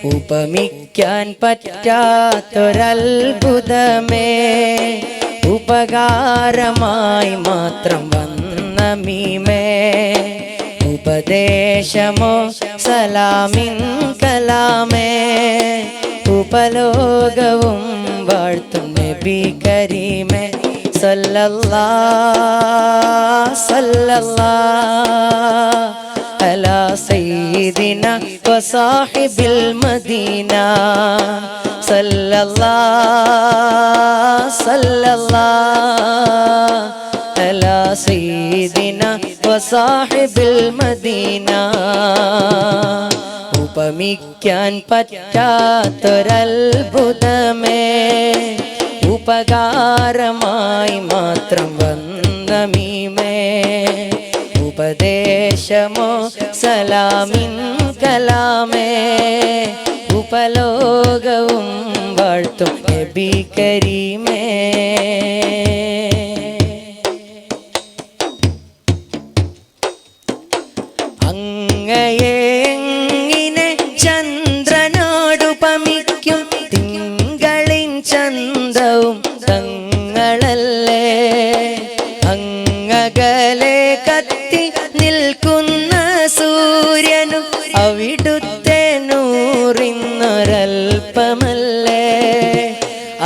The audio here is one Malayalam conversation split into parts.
ഉപമിക്കാൻ പറ്റാത്തൊരത്ഭുതമേ ഉപകാരമായി മാത്രം വന്ന മീമേ ഉപദേശമോ സലാമിൻ കലാമേ ഉപലോകവും വാഴ്ത്തും നബി കരീമേ സല്ലല്ലാഹ് സല്ലല്ലാഹ് അലാ സയ്യിദിനാ വസാഹിബിൽ മദീന സല്ലല്ലാഹ് സല്ലല്ലാഹ് അലാ സയ്യിദിനാ വസാഹിബിൽ മദീന ഉപമിക്കാൻ പറ്റാത്തൊരത്ഭുതമേ ഉപകാരമായി മാത്രം വന്ന മീമേ ഉപദേശമോ സലാമിൻ കലാമേ ഉപലോകവും വാഴ്ത്തും നബി കരീമേ അങ്ങയെ എങ്ങിനെ ചന്ദ്രനോടുപമിക്കും തിങ്കളിൻ ചന്തവും തങ്ങളല്ലേ അങ്ങകലെ കത്തി നിൽക്കുന്ന സൂര്യനും അവിടുത്തെ നൂറിന്നൊരൽപ്പമല്ലേ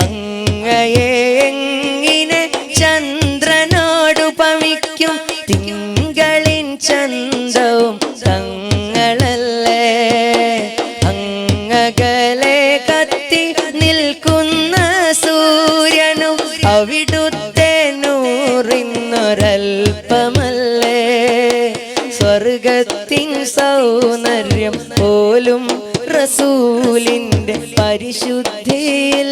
അങ്ങയെ എങ്ങിനെ ചന്ദ്രനോടുപമിക്കും തിങ്കളിൻ ചന്തവും തങ്ങളല്ലേ അങ്ങകലെ കത്തി നിൽക്കുന്ന സൂര്യനും അവിടുത്തെ നൂറിന്നൊരൽപ്പമല്ലേ സ്വർഗത്തിൻ സൗന്ദര്യം പോലും റസൂലിൻ്റെ പരിശുദ്ധിയിൽ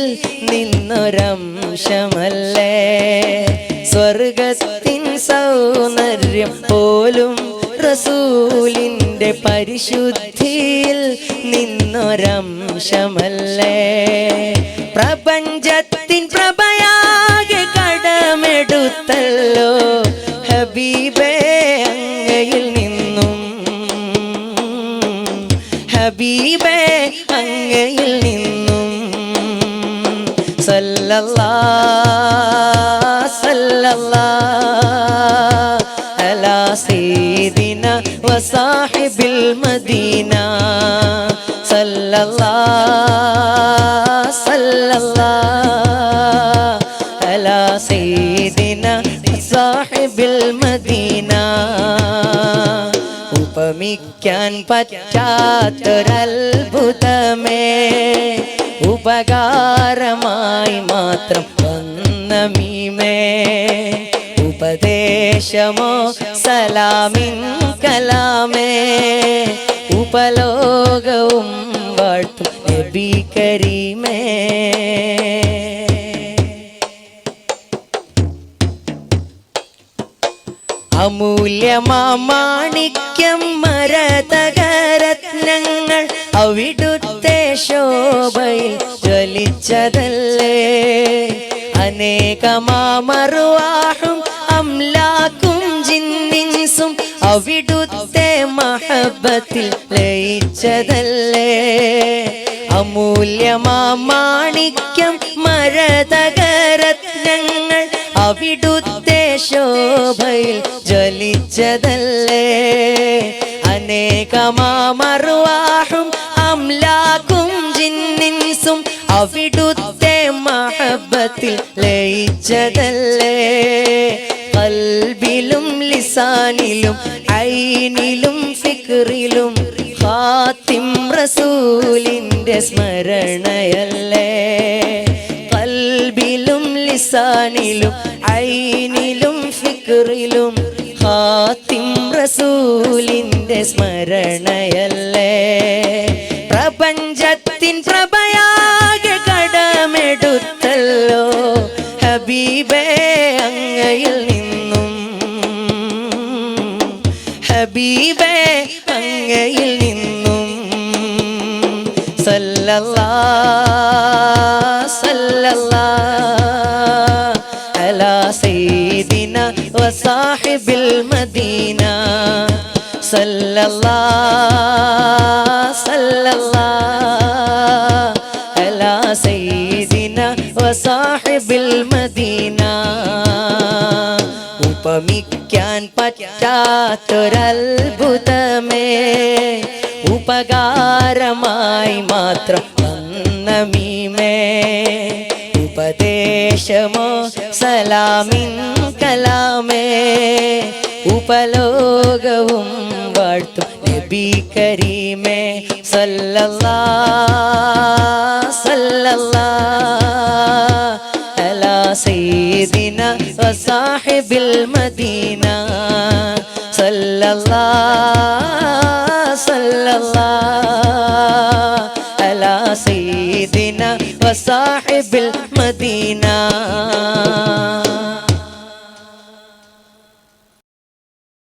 നിന്നൊരംശമല്ലേ സ്വർഗത്തിൻ സൗന്ദര്യം പോലും റസൂലിൻ്റെ പരിശുദ്ധിയിൽ നിന്നൊരംശമല്ലേ പ്രപഞ്ചത്തിൻ പ്രഭയാകെ കടമെടുത്തല്ലോ ഹബീബേ അങ്ങയിൽ നിന്നും ഹബീബേ അങ്ങയിൽ നിന്നും സല്ലല്ലാഹ് സല്ലല്ലാഹ് അലാ സയ്യിദിനാ വസാഹിബിൽ മദീന സല്ലല്ലാഹ് സല്ലല്ലാഹ് അലാ സയ്യിദിനാ വസാഹിബിൽ മദീന ഉപമിക്കാൻ പറ്റാത്തൊരത്ഭുതമേ ഉപകാരമായി മാത്രം വന്ന മീമേ ഉപദേശമോ സലാമിൻ കലാമേ ഉപലോകവും വാഴ്ത്തും നബി കരീമേ അമൂല്യമാണിക്യം മരതകരത്നങ്ങൾ അവിടുത്തെ ശോഭയിൽ ജ്വലിച്ചതല്ലേ അനേകമാമറുവാഹും അംലാക്കും ജിന്നിൻസും അവിടുത്തെ മഹബത്തിൽ ലയിച്ചതല്ലേ അമൂല്യമാണിക്യം മരതകരത്നങ്ങൾ അവിടുത്തെ ശോഭയിൽ ജ്വലിച്ചതല്ലേ അനേകമാമറുവാഹും അംലാക്കും ജിന്നിൻസും അവിടുത്തെ മഹബത്തിൽ ലയിച്ചതല്ലേ ഖൽബിലും ലിസാനിലും ഐനിലും ഫിക്റിലും ഖാത്തിം റസൂലിൻ്റെ സ്മരണയല്ലേ ഖൽബിലും ലിസാനിലും ഐനിലും ഫിക്റിലും ഖാത്തിം റസൂലിൻ്റെ സ്മരണയല്ലേ പ്രപഞ്ചത്തിൻ പ്രഭയാകെ കടമെടുത്തല്ലോ ഹബീബേ അങ്ങയിൽ നിന്നും ഹബീബേ അങ്ങയിൽ നിന്നും സല്ലല്ലാഹ് സല്ലല്ലാഹ് അലാ സയ്യിദിനാ വസാഹിബിൽ മദീന സല്ലല്ലാഹ് സല്ലല്ലാഹ് വസാഹിബിൽ മദീന. ഉപമിക്കാൻ പറ്റാത്തൊരത്ഭുതമേ, ഉപകാരമായി മാത്രം വന്നമീമേ. ഉപദേശമോ സലാമിൻ കലാമേ, ഉപലോകവും വാഴ്ത്തും നബി കരീമേ. സല്ലല്ലാഹ് സല്ലല്ലാഹ് അലാ സയ്യിദിന വസാഹിബിൽ മദീന. സല്ലല്ലാഹ് സല്ലല്ലാഹ് അലാ സയ്യിദിന വസാഹിബിൽ മദീന.